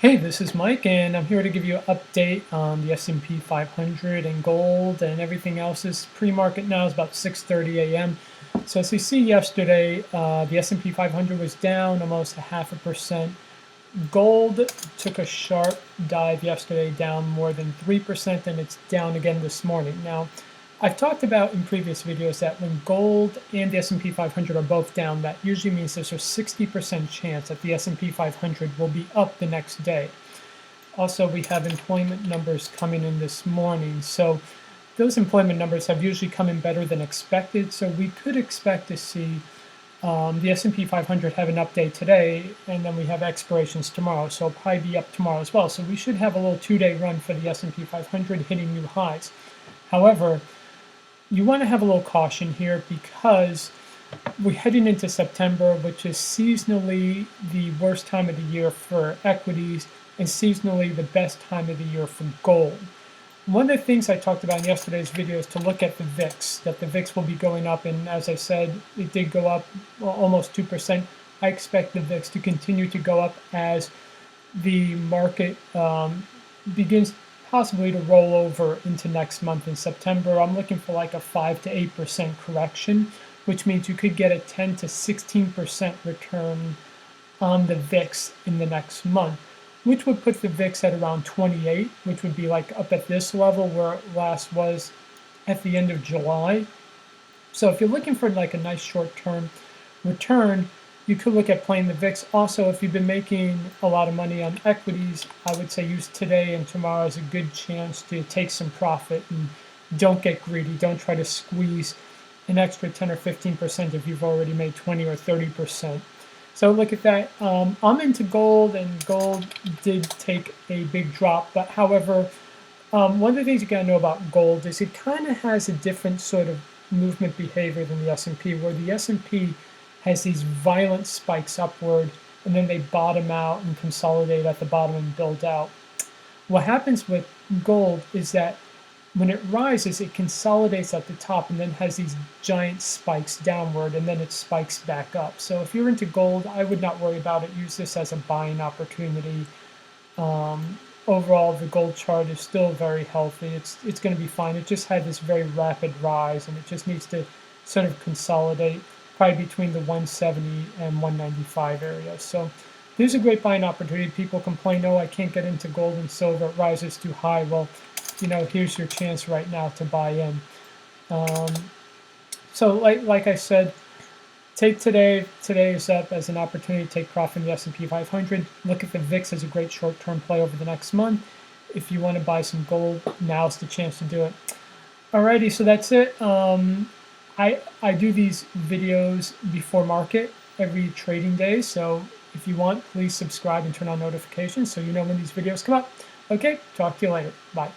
Hey, this is Mike, and I'm here to give you an update on the S&P 500 and gold and everything else. Is pre-market now is about 6:30 a.m. So as you see yesterday, the S&P 500 was down almost 0.5%. Gold took a sharp dive yesterday, down more than 3%, and it's down again this morning. Now, I've talked about in previous videos that when gold and the S&P 500 are both down, that usually means there's a 60% chance that the S&P 500 will be up the next day. Also, we have employment numbers coming in this morning. So those employment numbers have usually come in better than expected. So we could expect to see the S&P 500 have an update today, and then we have expirations tomorrow. So it'll probably be up tomorrow as well. So we should have a little two-day run for the S&P 500 hitting new highs. However, you want to have a little caution here because we're heading into September, which is seasonally the worst time of the year for equities and seasonally the best time of the year for gold. One of the things I talked about in yesterday's video is to look at the VIX, that the VIX will be going up, and as I said, it did go up almost 2%. I expect the VIX to continue to go up as the market begins possibly to roll over into next month in September. I'm looking for like a 5 to 8% correction, which means you could get a 10 to 16% return on the VIX in the next month, which would put the VIX at around 28, which would be like up at this level where it last was at the end of July. So if you're looking for like a nice short-term return, you could look at playing the VIX. Also, if you've been making a lot of money on equities, I would say use today and tomorrow as a good chance to take some profit and don't get greedy. Don't try to squeeze an extra 10 or 15% if you've already made 20 or 30%. So look at that. I'm into gold, and gold did take a big drop. But however, one of the things you gotta know about gold is it kind of has a different sort of movement behavior than the S&P, where the S&P has these violent spikes upward, and then they bottom out and consolidate at the bottom and build out. What happens with gold is that when it rises, it consolidates at the top and then has these giant spikes downward, and then it spikes back up. So if you're into gold, I would not worry about it. Use this as a buying opportunity. Overall, the gold chart is still very healthy. It's going to be fine. It just had this very rapid rise, and it just needs to sort of consolidate probably between the 170 and 195 area. So there's a great buying opportunity. People complain, oh, I can't get into gold and silver, it rises too high. Well, here's your chance right now to buy in. So like I said, take today is up as an opportunity to take profit in the S&P 500. Look at the VIX as a great short-term play over the next month. If you want to buy some gold, now's the chance to do it. Alrighty, so that's it. I do these videos before market every trading day, so if you want, please subscribe and turn on notifications so you know when these videos come up. Okay, talk to you later. Bye.